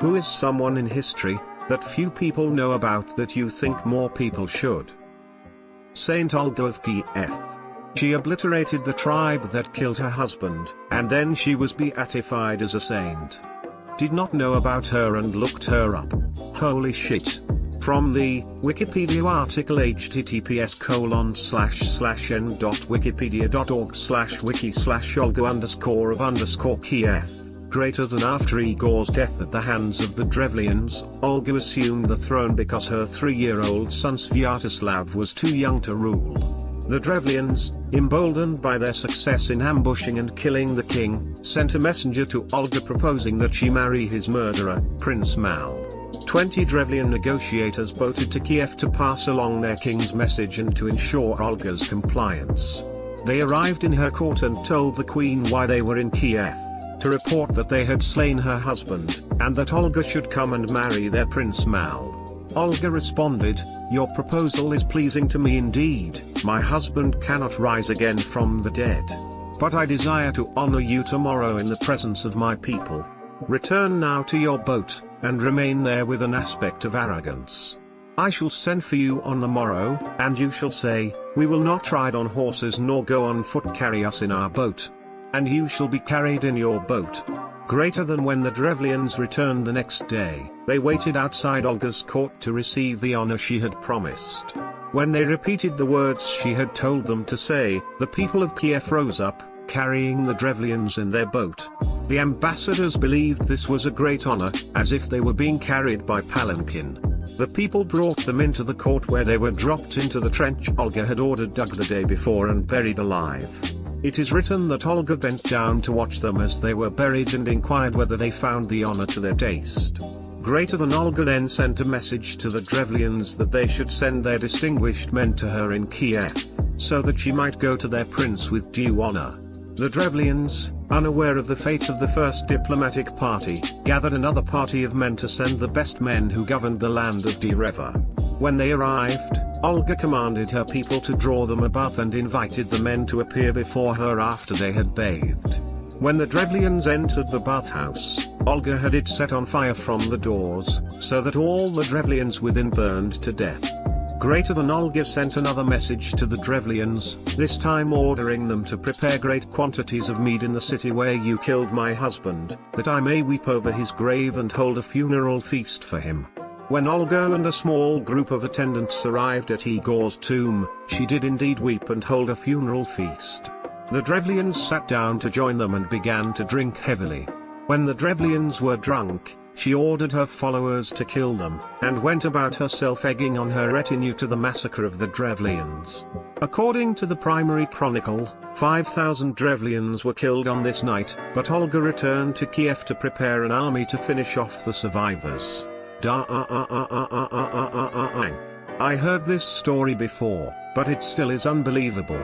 Who is someone in history that few people know about that you think more people should? Saint Olga of Kiev. She obliterated the tribe that killed her husband, and then she was beatified as a saint. Did not know about her and looked her up. Holy shit. From the Wikipedia article https://n.wikipedia.org/wiki/Olga_of_Kiev. Greater than after Igor's death at the hands of the Drevlians, Olga assumed the throne because her 3-year-old son Sviatoslav was too young to rule. The Drevlians, emboldened by their success in ambushing and killing the king, sent a messenger to Olga proposing that she marry his murderer, Prince Mal. 20 Drevlian negotiators boated to Kiev to pass along their king's message and to ensure Olga's compliance. They arrived in her court and told the queen why they were in Kiev, to report that they had slain her husband, and that Olga should come and marry their Prince Mal. Olga responded, "Your proposal is pleasing to me indeed. My husband cannot rise again from the dead. But I desire to honor you tomorrow in the presence of my people. Return now to your boat, and remain there with an aspect of arrogance. I shall send for you on the morrow, and you shall say, 'We will not ride on horses nor go on foot, carry us in our boat.' And you shall be carried in your boat." Greater than when the Drevlians returned the next day, they waited outside Olga's court to receive the honor she had promised. When they repeated the words she had told them to say, the people of Kiev rose up, carrying the Drevlians in their boat. The ambassadors believed this was a great honor, as if they were being carried by palanquin. The people brought them into the court where they were dropped into the trench Olga had ordered dug the day before and buried alive. It is written that Olga bent down to watch them as they were buried and inquired whether they found the honor to their taste. Greater than Olga then sent a message to the Drevlians that they should send their distinguished men to her in Kiev, so that she might go to their prince with due honor. The Drevlians, unaware of the fate of the first diplomatic party, gathered another party of men to send the best men who governed the land of Dereva. When they arrived, Olga commanded her people to draw them a bath and invited the men to appear before her after they had bathed. When the Drevlians entered the bathhouse, Olga had it set on fire from the doors, so that all the Drevlians within burned to death. Greater than Olga sent another message to the Drevlians, this time ordering them to prepare great quantities of mead in the city where you killed my husband, that I may weep over his grave and hold a funeral feast for him. When Olga and a small group of attendants arrived at Igor's tomb, she did indeed weep and hold a funeral feast. The Drevlians sat down to join them and began to drink heavily. When the Drevlians were drunk, she ordered her followers to kill them, and went about herself egging on her retinue to the massacre of the Drevlians. According to the primary chronicle, 5,000 Drevlians were killed on this night, but Olga returned to Kiev to prepare an army to finish off the survivors. I heard this story before, but it still is unbelievable.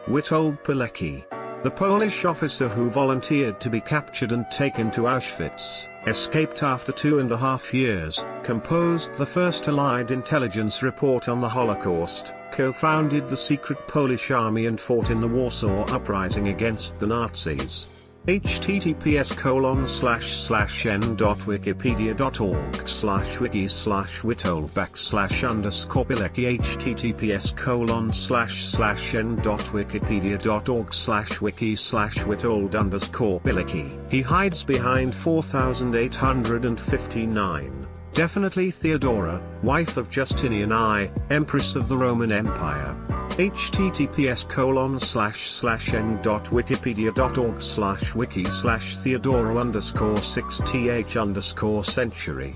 Witold Pilecki, the Polish officer who volunteered to be captured and taken to Auschwitz, escaped after 2.5 years, composed the first Allied intelligence report on the Holocaust, co-founded the secret Polish army and fought in the Warsaw Uprising against the Nazis. https://n.wikipedia.org/wiki/witold_Pilecki https://n.wikipedia.org/wiki/witold_Pilecki. He hides behind 4859. Definitely Theodora, wife of Justinian I, Empress of the Roman Empire. https://n.wikipedia.org/wiki/Theodora_6th_century.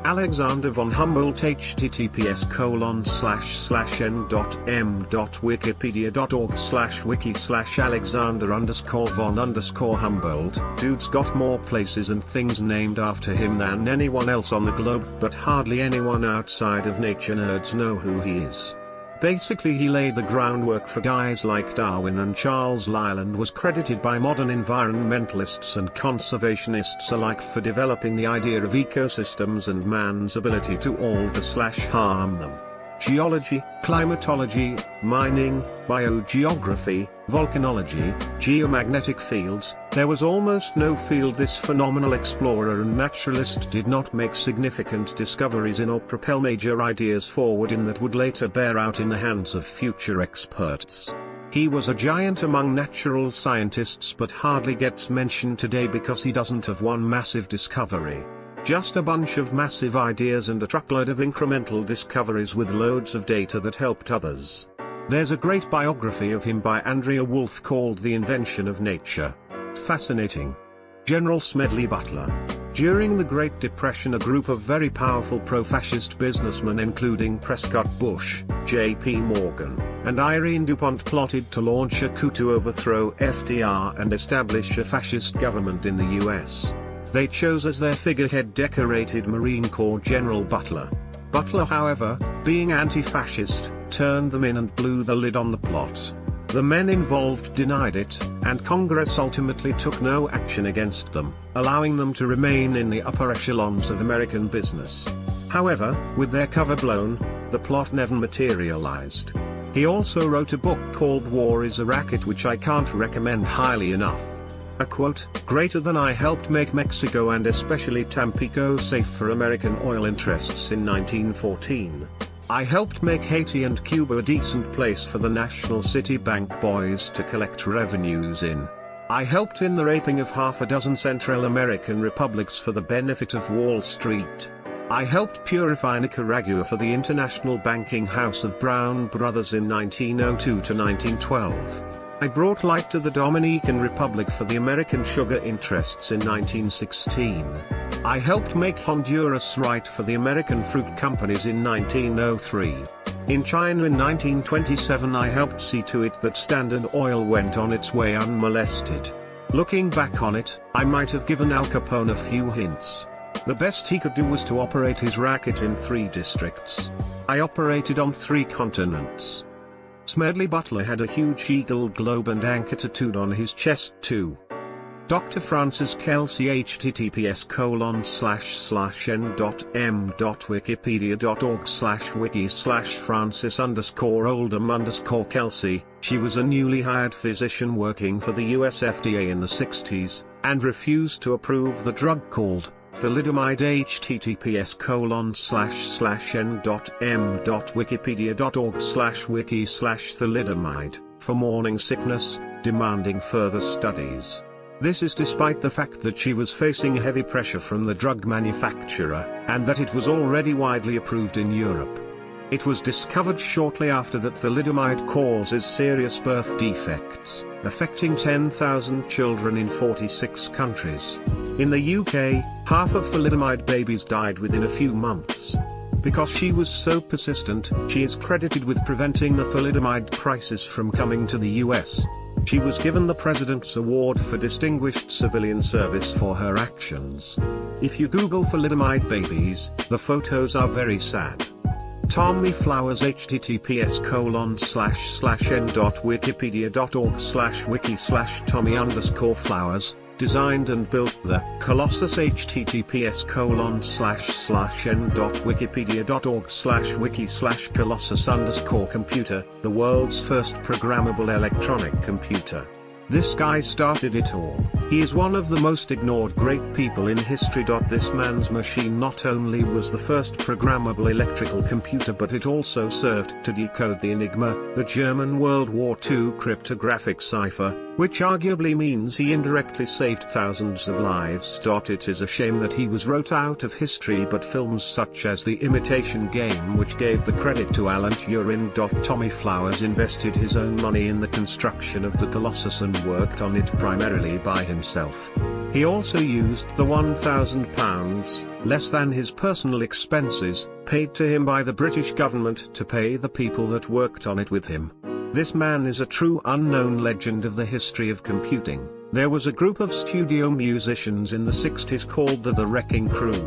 Alexander von Humboldt https://n.m.wikipedia.org/wiki/Alexander_von_Humboldt. Dude's got more places and things named after him than anyone else on the globe, but hardly anyone outside of nature nerds know who he is. Basically he laid the groundwork for guys like Darwin and Charles Lyell and was credited by modern environmentalists and conservationists alike for developing the idea of ecosystems and man's ability to alter/harm them. geology, climatology, mining, biogeography, volcanology, geomagnetic fields. There was almost no field this phenomenal explorer and naturalist did not make significant discoveries in or propel major ideas forward in that would later bear out in the hands of future experts. He was a giant among natural scientists but hardly gets mentioned today because he doesn't have one massive discovery. Just a bunch of massive ideas and a truckload of incremental discoveries with loads of data that helped others. There's a great biography of him by Andrea Wolf called The Invention of Nature. Fascinating. General Smedley Butler. During the Great Depression, a group of very powerful pro-fascist businessmen including Prescott Bush, J.P. Morgan, and Irene DuPont plotted to launch a coup to overthrow FDR and establish a fascist government in the US. They chose as their figurehead decorated Marine Corps General Butler. Butler, however, being anti-fascist, turned them in and blew the lid on the plot. The men involved denied it, and Congress ultimately took no action against them, allowing them to remain in the upper echelons of American business. However, with their cover blown, the plot never materialized. He also wrote a book called War is a Racket, which I can't recommend highly enough. A quote, "Greater than I helped make Mexico and especially Tampico safe for American oil interests in 1914. I helped make Haiti and Cuba a decent place for the National City Bank boys to collect revenues in. I helped in the raping of half a dozen Central American republics for the benefit of Wall Street. I helped purify Nicaragua for the international banking house of Brown Brothers in 1902 to 1912. I brought light to the Dominican Republic for the American sugar interests in 1916. I helped make Honduras right for the American fruit companies in 1903. In China in 1927 I helped see to it that Standard Oil went on its way unmolested. Looking back on it, I might have given Al Capone a few hints. The best he could do was to operate his racket in 3 districts. I operated on 3 continents." Smedley Butler had a huge eagle globe and anchor tattooed on his chest too. Dr. Francis Kelsey https://n.m.wikipedia.org/wiki/Francis_Oldham_Kelsey. She was a newly hired physician working for the US FDA in the 60s, and refused to approve the drug called thalidomide. https://n.m.wikipedia.org/wiki/thalidomide, for morning sickness, demanding further studies. This is despite the fact that she was facing heavy pressure from the drug manufacturer, and that it was already widely approved in Europe. It was discovered shortly after that thalidomide causes serious birth defects, affecting 10,000 children in 46 countries. In the UK, half of thalidomide babies died within a few months. Because she was so persistent, she is credited with preventing the thalidomide crisis from coming to the US. She was given the President's Award for Distinguished Civilian Service for her actions. If you Google thalidomide babies, the photos are very sad. Tommy Flowers https://n.wikipedia.org/wiki/Tommy_Flowers, designed and built the Colossus. https://n.wikipedia.org/wiki/Colossus_computer, the world's first programmable electronic computer. This guy started it all. He is one of the most ignored great people in history. This man's machine not only was the first programmable electrical computer, but it also served to decode the Enigma, the German World War II cryptographic cipher, which arguably means he indirectly saved thousands of lives. It is a shame that he was wrote out of history, but films such as The Imitation Game, which gave the credit to Alan Turing. Tommy Flowers invested his own money in the construction of the Colossus and worked on it primarily by himself. He also used the £1,000, less than his personal expenses, paid to him by the British government to pay the people that worked on it with him. This man is a true unknown legend of the history of computing. There was a group of studio musicians in the 60s called the Wrecking Crew.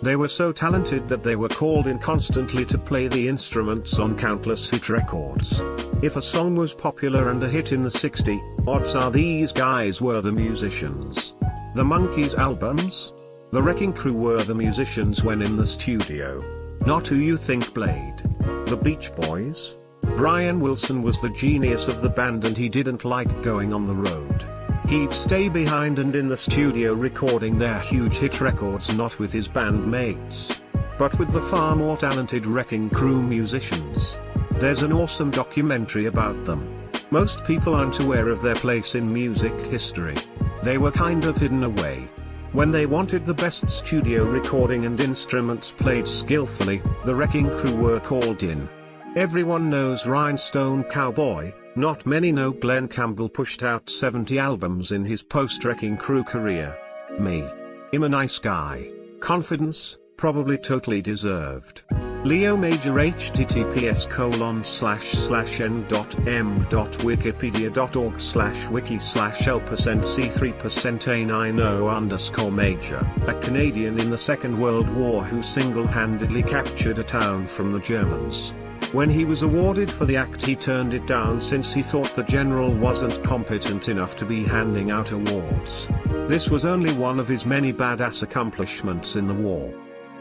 They were so talented that they were called in constantly to play the instruments on countless hit records. If a song was popular and a hit in the 60s, odds are these guys were the musicians. The Monkees albums? The Wrecking Crew were the musicians when in the studio. Not who you think played. The Beach Boys? Brian Wilson was the genius of the band and he didn't like going on the road. He'd stay behind and in the studio recording their huge hit records, not with his bandmates, but with the far more talented Wrecking Crew musicians. There's an awesome documentary about them. Most people aren't aware of their place in music history. They were kind of hidden away. When they wanted the best studio recording and instruments played skillfully, the Wrecking Crew were called in. Everyone knows Rhinestone Cowboy, not many know Glenn Campbell pushed out 70 albums in his post-Wrecking Crew career. Me. I'm a nice guy. Confidence, probably totally deserved. Leo Major https://n.m.wiki.org/wiki/L%C3%A90_Major, a Canadian in the Second World War who single-handedly captured a town from the Germans. When he was awarded for the act he turned it down since he thought the general wasn't competent enough to be handing out awards. This was only one of his many badass accomplishments in the war.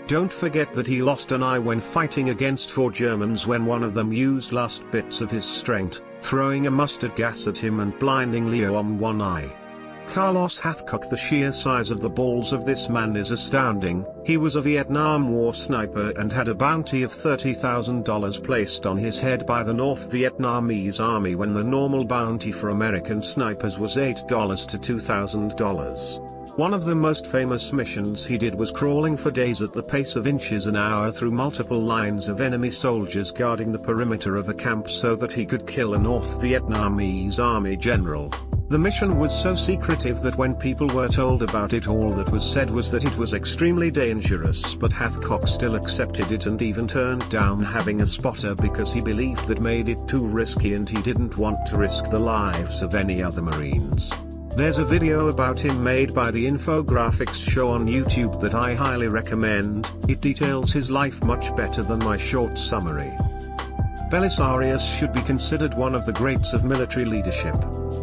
Don't forget that he lost an eye when fighting against 4 Germans when one of them used last bits of his strength, throwing a mustard gas at him and blinding Leo on one eye. Carlos Hathcock. The sheer size of the balls of this man is astounding. He was a Vietnam War sniper and had a bounty of $30,000 placed on his head by the North Vietnamese Army when the normal bounty for American snipers was $8 to $2,000. One of the most famous missions he did was crawling for days at the pace of inches an hour through multiple lines of enemy soldiers guarding the perimeter of a camp so that he could kill a North Vietnamese Army general. The mission was so secretive that when people were told about it, all that was said was that it was extremely dangerous, but Hathcock still accepted it and even turned down having a spotter because he believed that made it too risky and he didn't want to risk the lives of any other Marines. There's a video about him made by the Infographics show on YouTube that I highly recommend. It details his life much better than my short summary. Belisarius should be considered one of the greats of military leadership.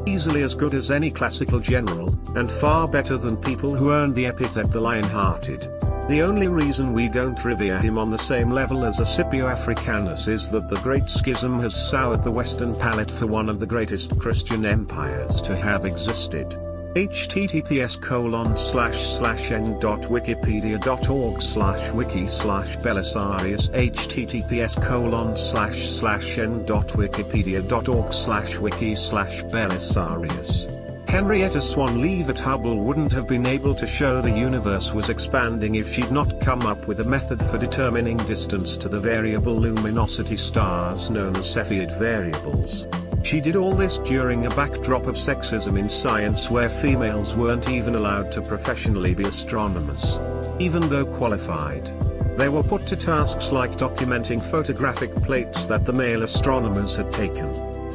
Easily as good as any classical general, and far better than people who earned the epithet the Lion-Hearted. The only reason we don't revere him on the same level as Scipio Africanus is that the Great Schism has soured the Western palate for one of the greatest Christian empires to have existed. https://n.wikipedia.org/wiki/Belisarius https://n.wikipedia.org/wiki/Belisarius. Henrietta Swan Leavitt Hubble wouldn't have been able to show the universe was expanding if she'd not come up with a method for determining distance to the variable luminosity stars known as Cepheid variables. She did all this during a backdrop of sexism in science where females weren't even allowed to professionally be astronomers. Even though qualified, they were put to tasks like documenting photographic plates that the male astronomers had taken.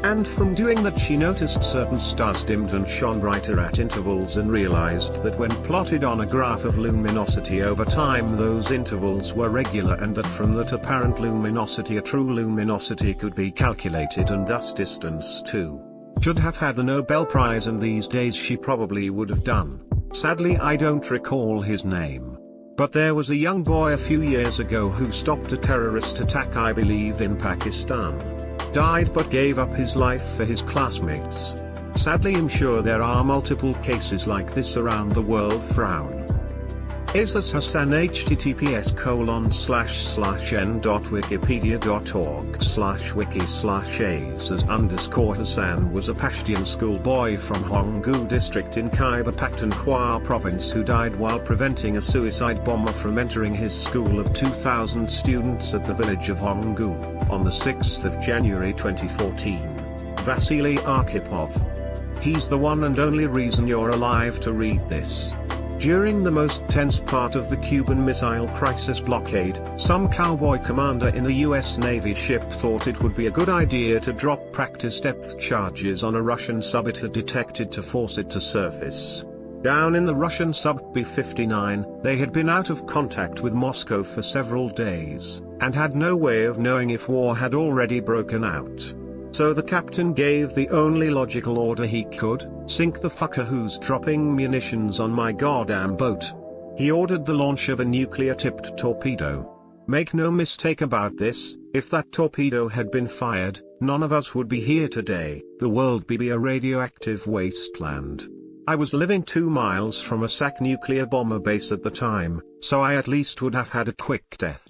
And from doing that she noticed certain stars dimmed and shone brighter at intervals and realized that when plotted on a graph of luminosity over time those intervals were regular and that from that apparent luminosity a true luminosity could be calculated and thus distance too. Should have had the Nobel Prize and these days she probably would have done. Sadly I don't recall his name. But there was a young boy a few years ago who stopped a terrorist attack I believe in Pakistan. Died but gave up his life for his classmates. Sadly I'm sure there are multiple cases like this around the world. Frown. Izzat Hassan https://n.wikipedia.org/wiki/Azaz_Hassan was a Pashtian schoolboy from Honggu district in Khyber Pakhtunkhwa province who died while preventing a suicide bomber from entering his school of 2,000 students at the village of Honggu, on the 6th of January 2014. Vasily Arkhipov. He's the one and only reason you're alive to read this. During the most tense part of the Cuban Missile Crisis blockade, some cowboy commander in a US Navy ship thought it would be a good idea to drop practice depth charges on a Russian sub it had detected to force it to surface. Down in the Russian sub B-59, they had been out of contact with Moscow for several days, and had no way of knowing if war had already broken out. So the captain gave the only logical order he could: sink the fucker who's dropping munitions on my goddamn boat. He ordered the launch of a nuclear-tipped torpedo. Make no mistake about this, if that torpedo had been fired, none of us would be here today, the world be a radioactive wasteland. I was living 2 miles from a SAC nuclear bomber base at the time, so I at least would have had a quick death.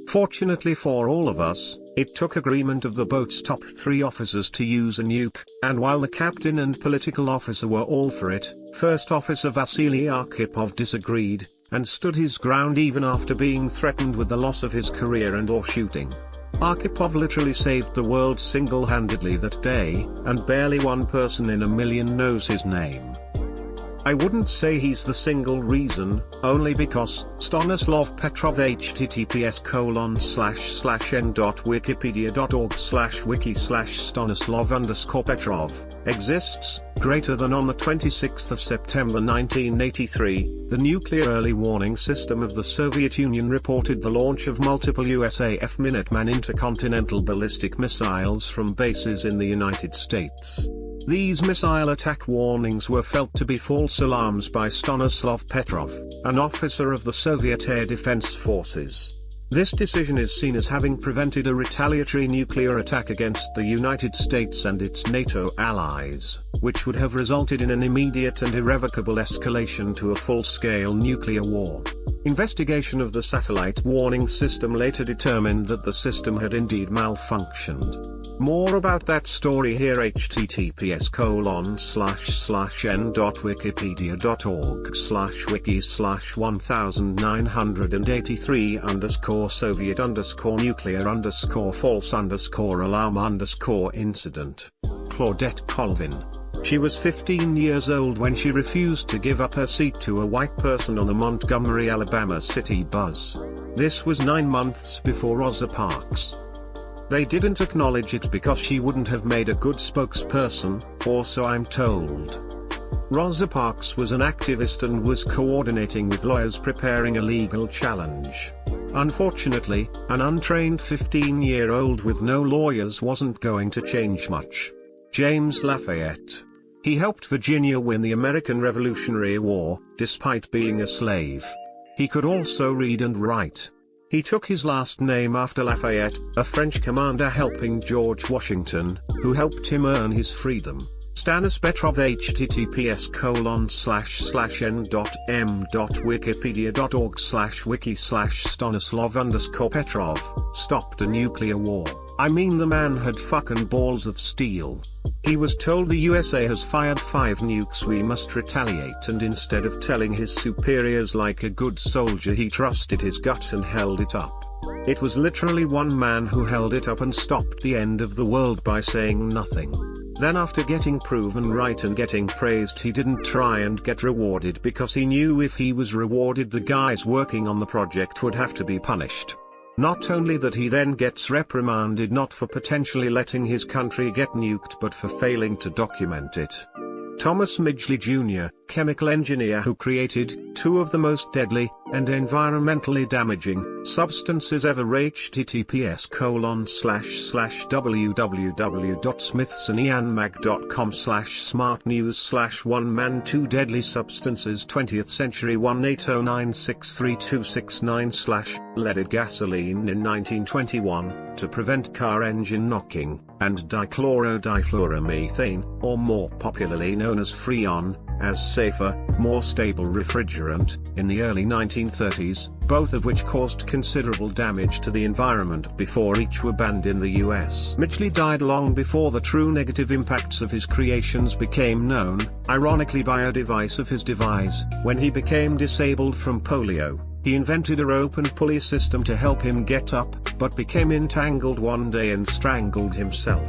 Fortunately for all of us, it took agreement of the boat's top 3 officers to use a nuke, and while the captain and political officer were all for it, First Officer Vasily Arkhipov disagreed, and stood his ground even after being threatened with the loss of his career and/or shooting. Arkhipov literally saved the world single-handedly that day, and barely one person in a million knows his name. I wouldn't say he's the single reason, only because Stanislav Petrov https://n.wikipedia.org/wiki/Stanislav_Petrov exists. Greater than on the 26th of September 1983, the nuclear early warning system of the Soviet Union reported the launch of multiple USAF Minuteman intercontinental ballistic missiles from bases in the United States. These missile attack warnings were felt to be false alarms by Stanislav Petrov, an officer of the Soviet Air Defense Forces. This decision is seen as having prevented a retaliatory nuclear attack against the United States and its NATO allies, which would have resulted in an immediate and irrevocable escalation to a full-scale nuclear war. Investigation of the satellite warning system later determined that the system had indeed malfunctioned. More about that story here: https://n.wikipedia.org/wiki/1983_Soviet_false_alarm_incident. Claudette Colvin. She was 15 years old when she refused to give up her seat to a white person on a Montgomery, Alabama city bus. This was 9 months before Rosa Parks. They didn't acknowledge it because she wouldn't have made a good spokesperson, or so I'm told. Rosa Parks was an activist and was coordinating with lawyers preparing a legal challenge. Unfortunately, an untrained 15-year-old with no lawyers wasn't going to change much. James Lafayette. He helped Virginia win the American Revolutionary War, despite being a slave. He could also read and write. He took his last name after Lafayette, a French commander helping George Washington, who helped him earn his freedom. Stanis Petrov https://n.m.wikipedia.org/wiki/Stanislav_Petrov stopped a nuclear war. I mean, the man had fucking balls of steel. He was told the USA has fired 5 nukes, we must retaliate, and instead of telling his superiors like a good soldier, he trusted his gut and held it up. It was literally one man who held it up and stopped the end of the world by saying nothing. Then, after getting proven right and getting praised, he didn't try and get rewarded because he knew if he was rewarded, the guys working on the project would have to be punished. Not only that, he then gets reprimanded not for potentially letting his country get nuked but for failing to document it. Thomas Midgley Jr., chemical engineer who created 2 of the most deadly and environmentally damaging substances ever. https://www.smithsonianmag.com/smart-news/1 man 2 deadly substances 20th century 180963269/ leaded gasoline in 1921 to prevent car engine knocking, and dichloro-difluoromethane, or more popularly known as Freon, as safer, more stable refrigerant, in the early 1930s, both of which caused considerable damage to the environment before each were banned in the US. Midgley died long before the true negative impacts of his creations became known, ironically by a device of his devise. When he became disabled from polio, he invented a rope and pulley system to help him get up, but became entangled one day and strangled himself.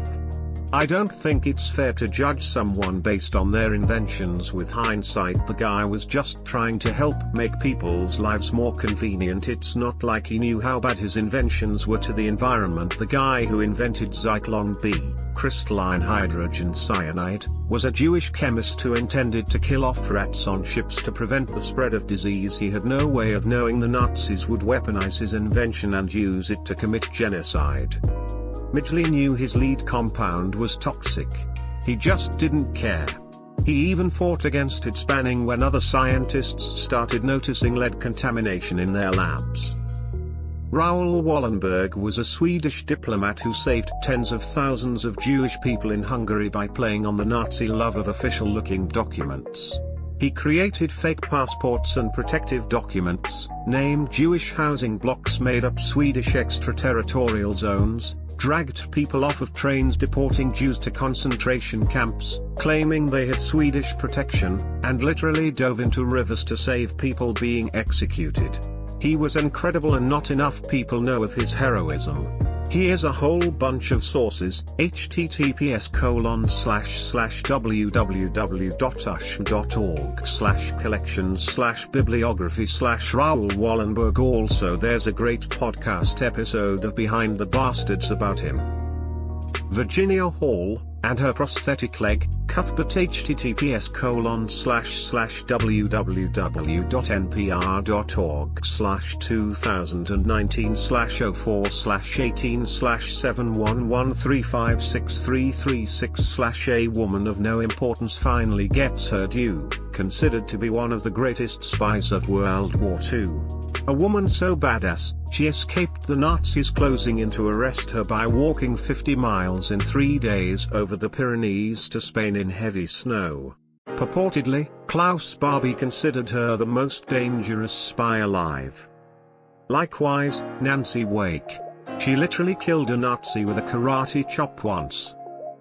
I don't think it's fair to judge someone based on their inventions with hindsight. The guy was just trying to help make people's lives more convenient. It's not like he knew how bad his inventions were to the environment. The guy who invented Zyklon B, crystalline hydrogen cyanide, was a Jewish chemist who intended to kill off rats on ships to prevent the spread of disease. He had no way of knowing the Nazis would weaponize his invention and use it to commit genocide. Midgley knew his lead compound was toxic. He just didn't care. He even fought against its banning when other scientists started noticing lead contamination in their labs. Raoul Wallenberg was a Swedish diplomat who saved tens of thousands of Jewish people in Hungary by playing on the Nazi love of official-looking documents. He created fake passports and protective documents, named Jewish housing blocks made up Swedish extraterritorial zones, dragged people off of trains deporting Jews to concentration camps, claiming they had Swedish protection, and literally dove into rivers to save people being executed. He was incredible and not enough people know of his heroism. Here's a whole bunch of sources: https://www.ushn.org/collections/bibliography/Raoul Wallenberg. Also there's a great podcast episode of Behind the Bastards about him. Virginia Hall and her prosthetic leg, Cuthbert. https://www.npr.org/2019/04/18/711356336/A woman of no importance finally gets her due, considered to be one of the greatest spies of World War II. A woman so badass, she escaped the Nazis closing in to arrest her by walking 50 miles in 3 days over the Pyrenees to Spain in heavy snow. Purportedly, Klaus Barbie considered her the most dangerous spy alive. Likewise, Nancy Wake. She literally killed a Nazi with a karate chop once.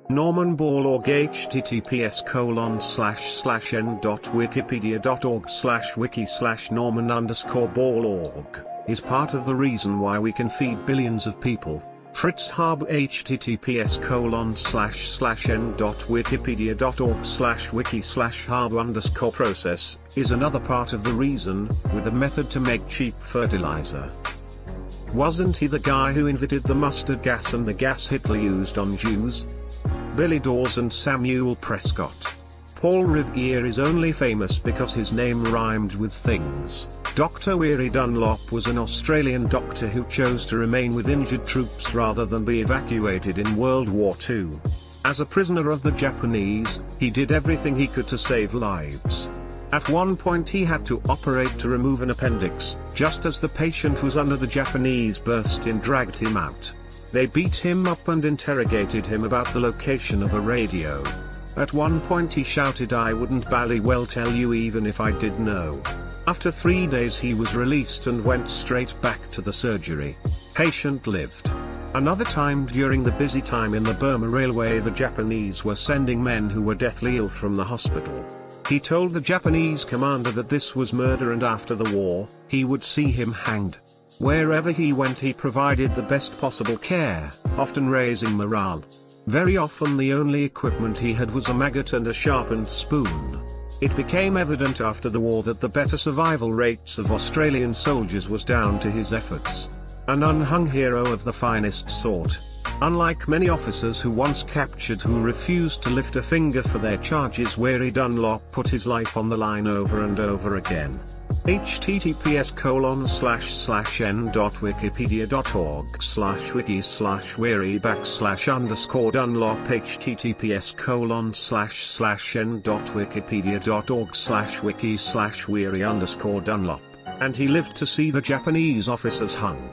Norman Borlaug. https://n.wikipedia.org/wiki/Norman_Borlaug is part of the reason why we can feed billions of people. Fritz Haber. https://n.wikipedia.org/wiki/Haber_process is another part of the reason, with a method to make cheap fertilizer. Wasn't he the guy who invented the mustard gas and the gas Hitler used on Jews? Billy Dawes and Samuel Prescott. Paul Revere is only famous because his name rhymed with things. Dr. Weary Dunlop was an Australian doctor who chose to remain with injured troops rather than be evacuated in World War II. As a prisoner of the Japanese, he did everything he could to save lives. At one point he had to operate to remove an appendix, just as the patient was under the Japanese burst in dragged him out. They beat him up and interrogated him about the location of a radio. At one point he shouted, "I wouldn't bally well tell you even if I did know." After 3 days he was released and went straight back to the surgery. Patient lived. Another time during the busy time in the Burma Railway, the Japanese were sending men who were deathly ill from the hospital. He told the Japanese commander that this was murder and after the war, he would see him hanged. Wherever he went he provided the best possible care, often raising morale. Very often the only equipment he had was a maggot and a sharpened spoon. It became evident after the war that the better survival rates of Australian soldiers was down to his efforts. An unhung hero of the finest sort. Unlike many officers who once captured who refused to lift a finger for their charges, Weary Dunlop put his life on the line over and over again. https://n.wikipedia.org/wiki/weary_Dunlop https://n.wikipedia.org/wiki/weary_Dunlop, and he lived to see the Japanese officers hung.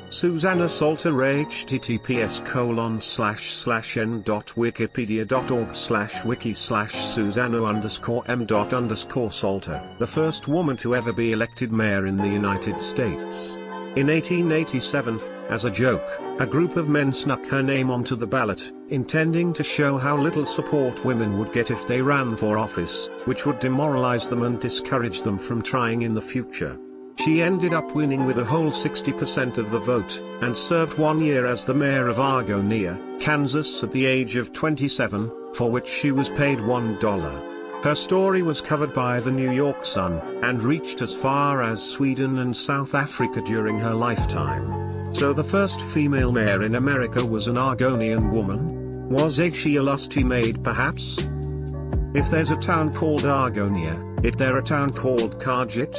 Susanna Salter. https://n.wikipedia.org/wiki/Susanna_m._Salter, the first woman to ever be elected mayor in the United States. In 1887, as a joke, a group of men snuck her name onto the ballot, intending to show how little support women would get if they ran for office, which would demoralize them and discourage them from trying in the future. She ended up winning with a whole 60% of the vote, and served 1 year as the mayor of Argonia, Kansas at the age of 27, for which she was paid $1. Her story was covered by the New York Sun, and reached as far as Sweden and South Africa during her lifetime. So the first female mayor in America was an Argonian woman? Was she a lusty maid perhaps? If there's a town called Argonia, is there a town called Carjit?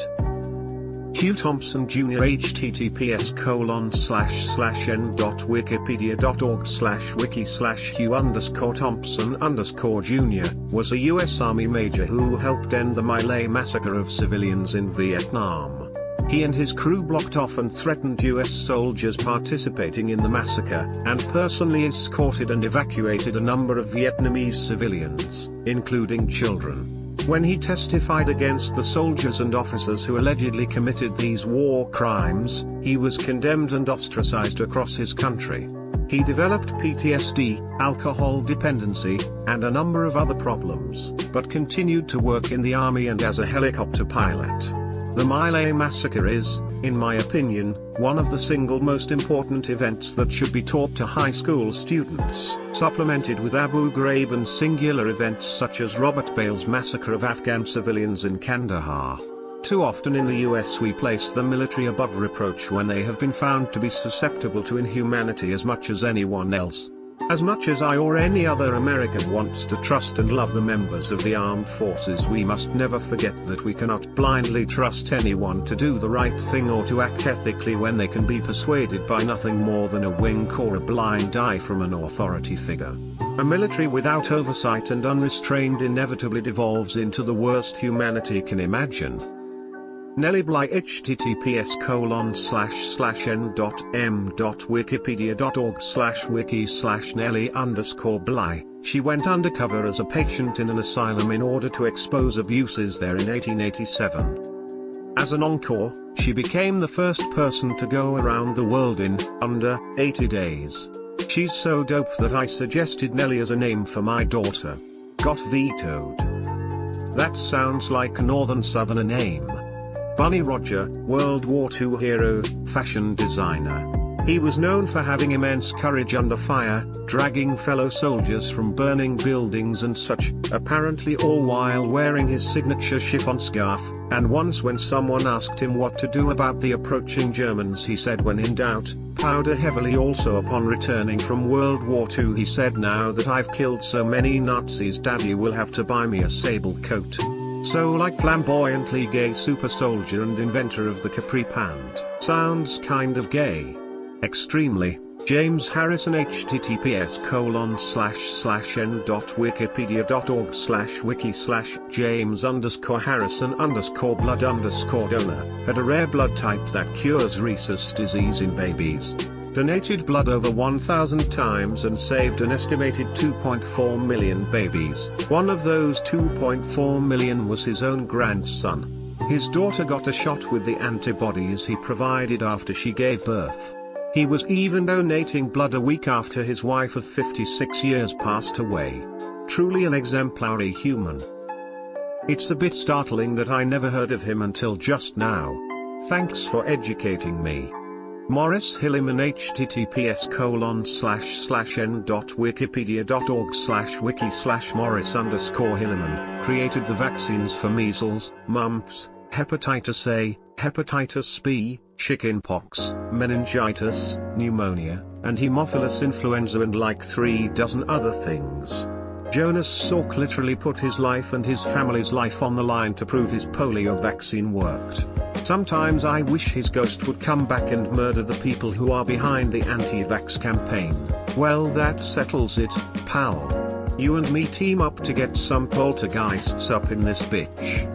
Hugh Thompson Jr. https://n.wikipedia.org/wiki/Hugh_Thompson_Jr. was a U.S. Army major who helped end the My Lai massacre of civilians in Vietnam. He and his crew blocked off and threatened US soldiers participating in the massacre, and personally escorted and evacuated a number of Vietnamese civilians, including children. When he testified against the soldiers and officers who allegedly committed these war crimes, he was condemned and ostracized across his country. He developed PTSD, alcohol dependency, and a number of other problems, but continued to work in the army and as a helicopter pilot. The My Lai massacre is, in my opinion, one of the single most important events that should be taught to high school students, supplemented with Abu Ghraib and singular events such as Robert Bale's massacre of Afghan civilians in Kandahar. Too often in the US we place the military above reproach when they have been found to be susceptible to inhumanity as much as anyone else. As much as I or any other American wants to trust and love the members of the armed forces, we must never forget that we cannot blindly trust anyone to do the right thing or to act ethically when they can be persuaded by nothing more than a wink or a blind eye from an authority figure. A military without oversight and unrestrained inevitably devolves into the worst humanity can imagine. Nellie Bly https://n.m.wikipedia.org/wiki/Nellie_Bly. She went undercover as a patient in an asylum in order to expose abuses there in 1887. As an encore, she became the first person to go around the world in under 80 days. She's so dope that I suggested Nellie as a name for my daughter. Got vetoed. That sounds like a northern southerner name. Bunny Roger, World War II hero, fashion designer. He was known for having immense courage under fire, dragging fellow soldiers from burning buildings and such, apparently all while wearing his signature chiffon scarf, and once when someone asked him what to do about the approaching Germans, he said, when in doubt, powder heavily. Also upon returning from World War II he said, now that I've killed so many Nazis, Daddy will have to buy me a sable coat. So like flamboyantly gay super soldier and inventor of the capri pant. Sounds kind of gay. Extremely. James Harrison https://n.wikipedia.org/wiki/James_Harrison_blood_donor, had a rare blood type that cures rhesus disease in babies. Donated blood over 1,000 times and saved an estimated 2.4 million babies. One of those 2.4 million was his own grandson. His daughter got a shot with the antibodies he provided after she gave birth. He was even donating blood a week after his wife of 56 years passed away. Truly an exemplary human. It's a bit startling that I never heard of him until just now. Thanks for educating me. Morris Hilliman https://n.wikipedia.org/wiki/Morris_Hilliman, created the vaccines for measles, mumps, hepatitis A, hepatitis B, chickenpox, meningitis, pneumonia, and Haemophilus influenza, and like 3 dozen other things. Jonas Salk literally put his life and his family's life on the line to prove his polio vaccine worked. Sometimes I wish his ghost would come back and murder the people who are behind the anti-vax campaign. Well, that settles it, pal. You and me team up to get some poltergeists up in this bitch.